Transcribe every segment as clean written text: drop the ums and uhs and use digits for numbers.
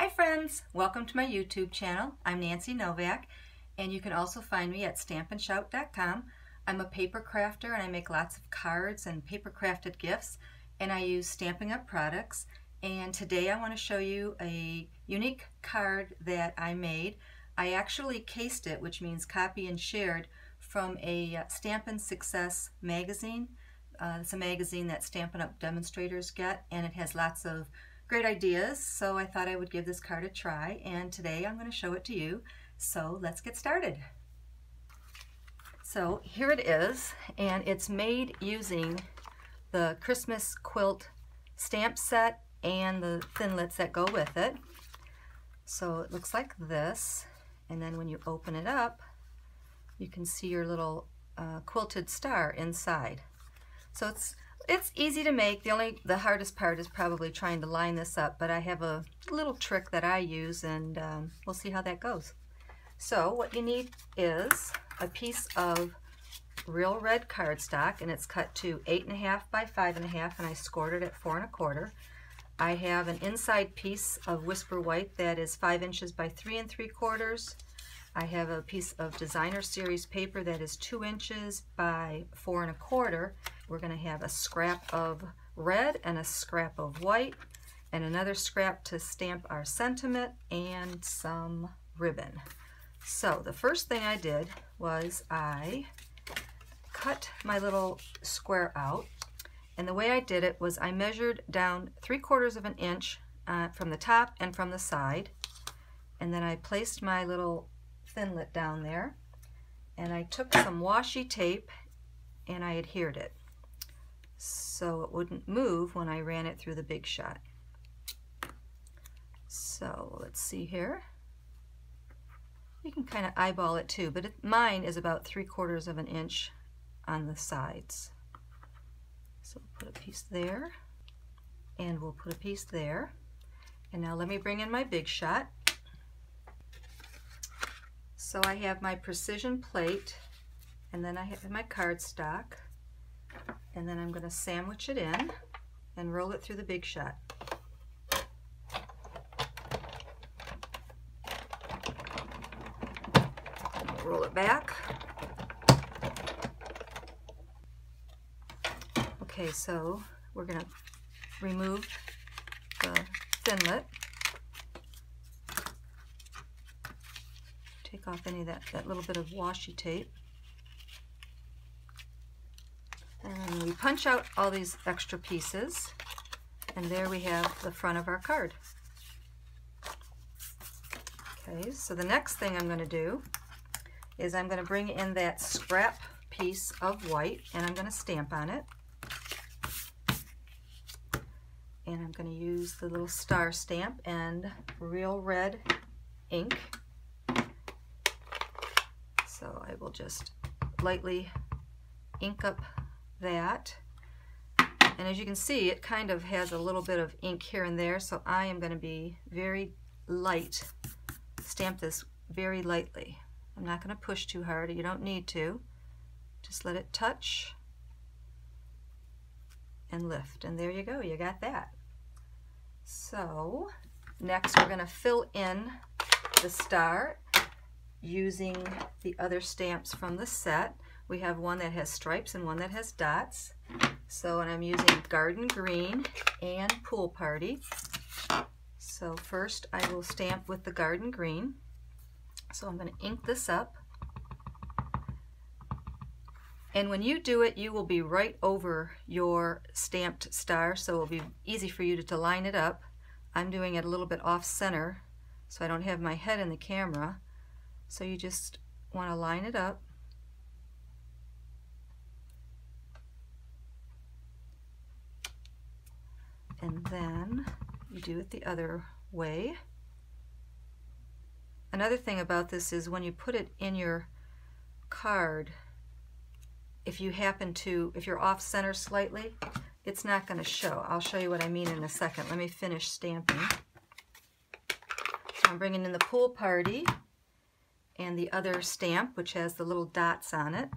Hi friends, welcome to my YouTube channel. I'm Nancy Novak, and you can also find me at stampandshout.com. I'm a paper crafter and I make lots of cards and paper crafted gifts, and I use Stampin' Up products. And today I want to show you a unique card that I made. I actually cased it, which means copy and shared, from a Stampin' Success magazine. It's a magazine that Stampin' Up demonstrators get, and it has lots of great ideas, so I thought I would give this card a try, and today I'm going to show it to you. So let's get started. So here it is, and it's made using the Christmas quilt stamp set and the thinlits that go with it. So it looks like this, and then when you open it up, you can see your little quilted star inside. So it's easy to make. The hardest part is probably trying to line this up, but I have a little trick that I use, and we'll see how that goes. So what you need is a piece of real red cardstock, and it's cut to 8.5 by 5.5, and I scored it at 4 1/4. I have an inside piece of Whisper White that is 5 inches by 3 3/4. I have a piece of Designer Series paper that is 2 inches by 4 1/4. We're going to have a scrap of red and a scrap of white and another scrap to stamp our sentiment and some ribbon. So the first thing I did was I cut my little square out, and the way I did it was I measured down 3/4 of an inch from the top and from the side, and then I placed my little thinlit down there, and I took some washi tape and I adhered it so it wouldn't move when I ran it through the Big Shot. So let's see here. You can kind of eyeball it too, but mine is about 3/4 of an inch on the sides. So we'll put a piece there, and we'll put a piece there. And now let me bring in my Big Shot. So I have my precision plate, and then I have my cardstock, and then I'm going to sandwich it in and roll it through the Big Shot. Roll it back. Okay, so we're going to remove the thinlit. Take off any of that little bit of washi tape. And we punch out all these extra pieces, and there we have the front of our card. Okay, so the next thing I'm going to do is I'm going to bring in that scrap piece of white, and I'm going to stamp on it. And I'm going to use the little star stamp and real red ink. So I will just lightly ink up that. And as you can see, it kind of has a little bit of ink here and there, so I am going to be very light, stamp this very lightly. I'm not going to push too hard. You don't need to. Just let it touch and lift, and there you go, you got that. So next we're going to fill in the star using the other stamps from the set. We have one that has stripes and one that has dots. So, and I'm using Garden Green and Pool Party. So first I will stamp with the Garden Green. So I'm going to ink this up. And when you do it, you will be right over your stamped star, so it will be easy for you to line it up. I'm doing it a little bit off center, so I don't have my head in the camera. So you just want to line it up. And then you do it the other way. Another thing about this is when you put it in your card, if you're off center slightly, it's not going to show. I'll show you what I mean in a second. Let me finish stamping. So I'm bringing in the Pool Party and the other stamp, which has the little dots on it.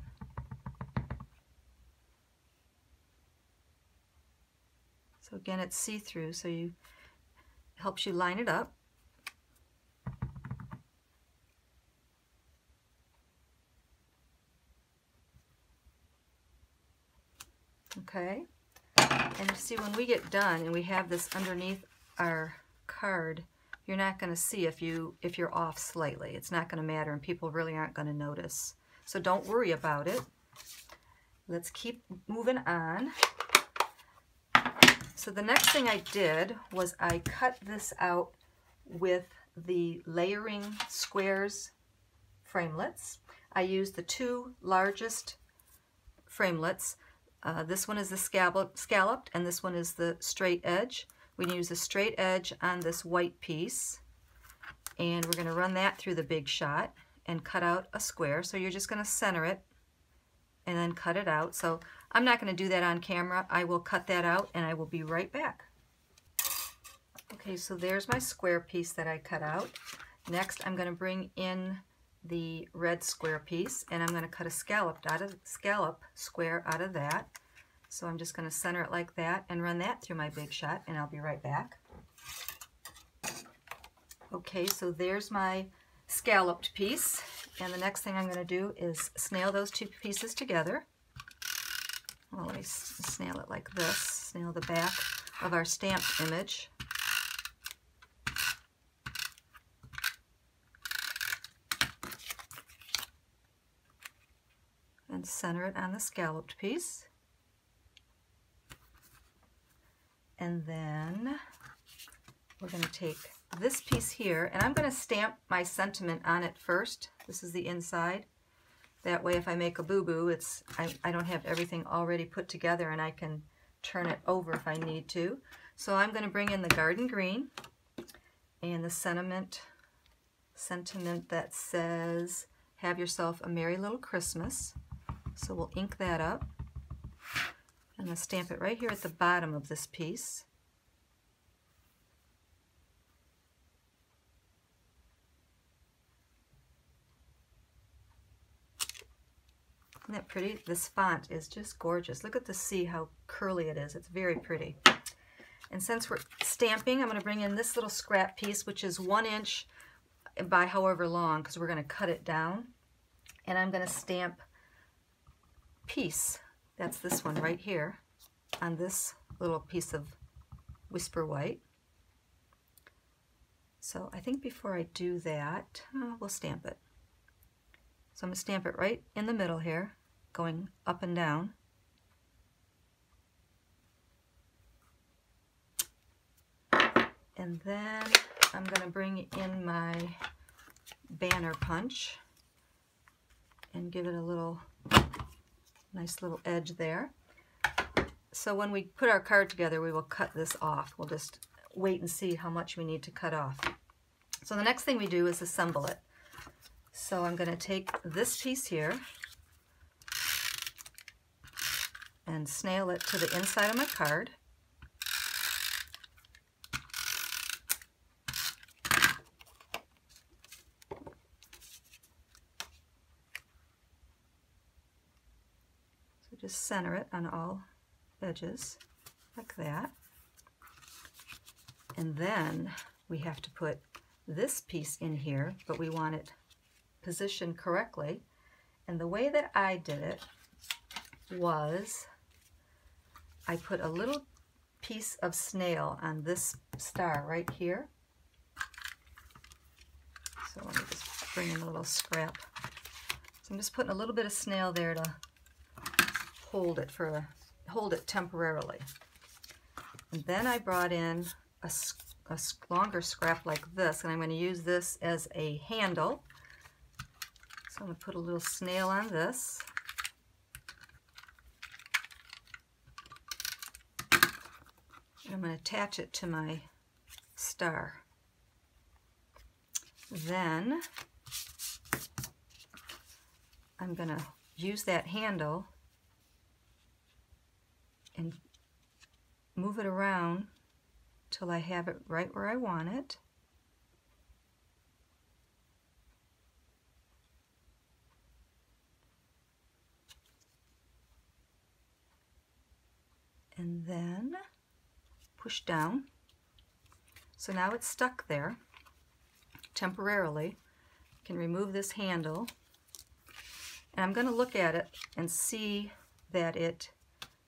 So again, it's see-through, so it helps you line it up. Okay, and you see when we get done and we have this underneath our card, you're not going to see if you're off slightly. It's not going to matter, and people really aren't going to notice. So don't worry about it. Let's keep moving on. So the next thing I did was I cut this out with the layering squares framelits. I used the two largest framelits. This one is the scalloped and this one is the straight edge. We use a straight edge on this white piece, and we're going to run that through the big shot and cut out a square. So you're just going to center it and then cut it out. So I'm not going to do that on camera. I will cut that out and I will be right back. Okay, so there's my square piece that I cut out. Next I'm going to bring in the red square piece, and I'm going to cut a scallop square out of that. So I'm just going to center it like that and run that through my big shot, and I'll be right back. Okay, so there's my scalloped piece, and the next thing I'm going to do is snail those two pieces together. Well, let me snail it like this, snail the back of our stamped image. And center it on the scalloped piece. And then we're going to take this piece here, and I'm going to stamp my sentiment on it first. This is the inside. That way if I make a boo-boo, I don't have everything already put together, and I can turn it over if I need to. So I'm going to bring in the garden green and the sentiment that says, "Have yourself a merry little Christmas." So we'll ink that up. I'm going to stamp it right here at the bottom of this piece. Isn't that pretty? This font is just gorgeous. Look at the C, how curly it is. It's very pretty. And since we're stamping, I'm going to bring in this little scrap piece, which is 1 inch by however long, because we're going to cut it down. And I'm going to stamp piece, that's this one right here, on this little piece of Whisper White. So I think before I do that, we'll stamp it. So I'm going to stamp it right in the middle here, going up and down. And then I'm going to bring in my banner punch and give it a little nice little edge there. So when we put our card together, we will cut this off. We'll just wait and see how much we need to cut off. So the next thing we do is assemble it. So I'm going to take this piece here and snail it to the inside of my card. So just center it on all edges like that. And then we have to put this piece in here, but we want it positioned correctly. And the way that I did it was I put a little piece of snail on this star right here. So let me just bring in a little scrap. So I'm just putting a little bit of snail there to hold it temporarily. And then I brought in a longer scrap like this, and I'm going to use this as a handle. So I'm going to put a little snail on this. And I'm going to attach it to my star. Then I'm going to use that handle and move it around till I have it right where I want it. And then push down. So now it's stuck there temporarily. I can remove this handle, and I'm going to look at it and see that it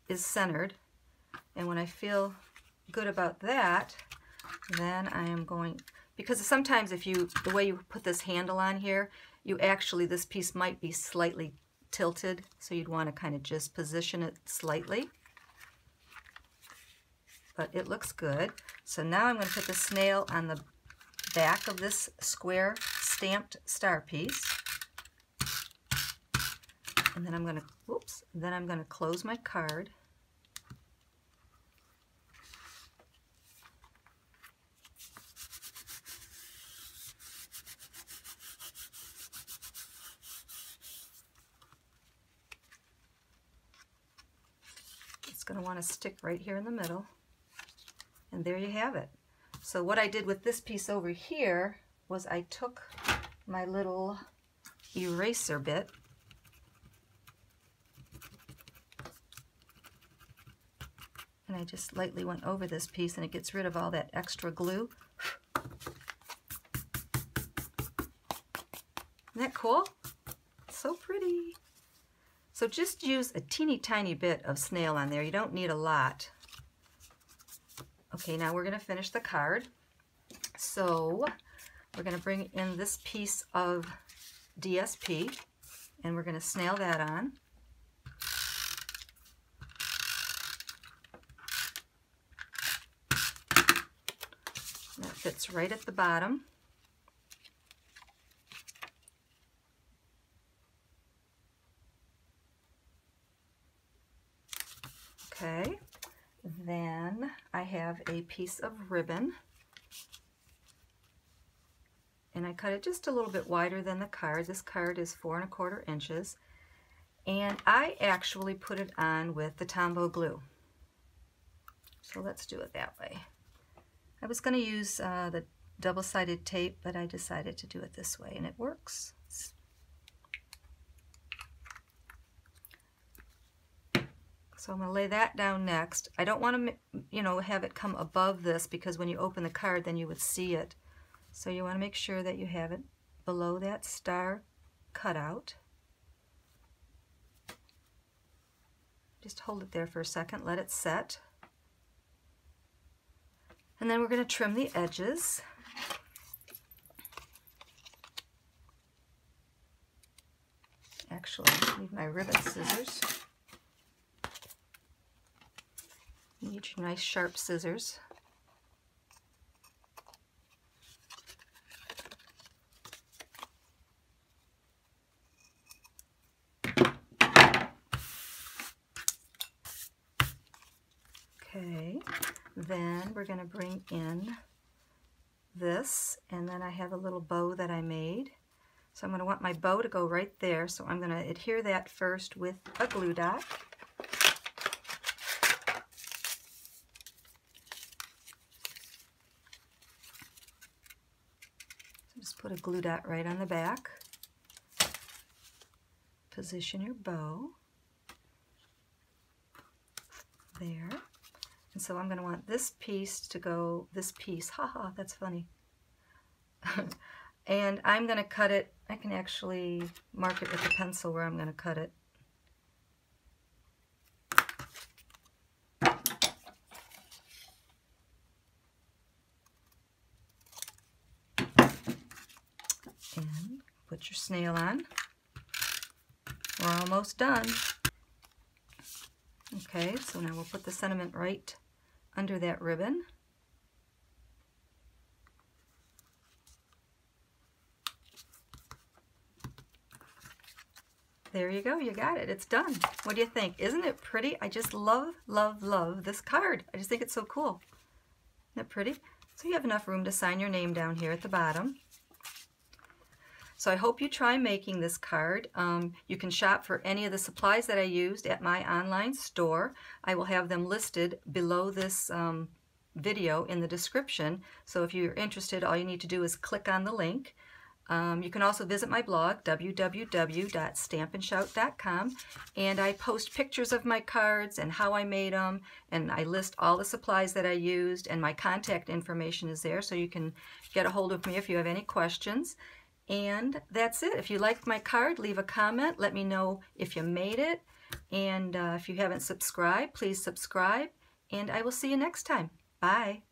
is centered. And when I feel good about that, then I am going, because sometimes if you, the way you put this handle on here, you actually, this piece might be slightly tilted, so you'd want to kind of just position it slightly. But it looks good. So now I'm going to put the snail on the back of this square stamped star piece. And then I'm going to, whoops, then I'm going to close my card. It's going to want to stick right here in the middle. And there you have it. So what I did with this piece over here was I took my little eraser bit and I just lightly went over this piece, and it gets rid of all that extra glue. Isn't that cool? So pretty. So just use a teeny tiny bit of snail on there. You don't need a lot. Okay, now we're going to finish the card. So we're going to bring in this piece of DSP, and we're going to snail that on. That fits right at the bottom. Okay, then I have a piece of ribbon, and I cut it just a little bit wider than the card. This card is 4 1/4 inches, and I actually put it on with the Tombow glue. So let's do it that way. I was going to use the double-sided tape, but I decided to do it this way, and it works. So I'm going to lay that down next. I don't want to, have it come above this, because when you open the card, then you would see it. So you want to make sure that you have it below that star cutout. Just hold it there for a second, let it set. And then we're going to trim the edges. Actually, I need my ribbon scissors. You need your nice sharp scissors. Okay, then we're going to bring in this, and then I have a little bow that I made. So I'm going to want my bow to go right there, so I'm going to adhere that first with a glue dot. So just put a glue dot right on the back. Position your bow. There. And so I'm going to want this piece to go, this piece, haha, that's funny. And I'm going to cut it, I can actually mark it with a pencil where I'm going to cut it. And put your snail on. We're almost done. Okay, so now we'll put the sentiment right under that ribbon. There you go, you got it, it's done. What do you think? Isn't it pretty? I just love, love, love this card. I just think it's so cool. Isn't it pretty? So you have enough room to sign your name down here at the bottom. So I hope you try making this card. You can shop for any of the supplies that I used at my online store. I will have them listed below this video in the description. So if you're interested, all you need to do is click on the link. You can also visit my blog, www.stampandshout.com, and I post pictures of my cards and how I made them, and I list all the supplies that I used, and my contact information is there, so you can get a hold of me if you have any questions. And that's it. If you liked my card, leave a comment. Let me know if you made it. And if you haven't subscribed, please subscribe. And I will see you next time. Bye.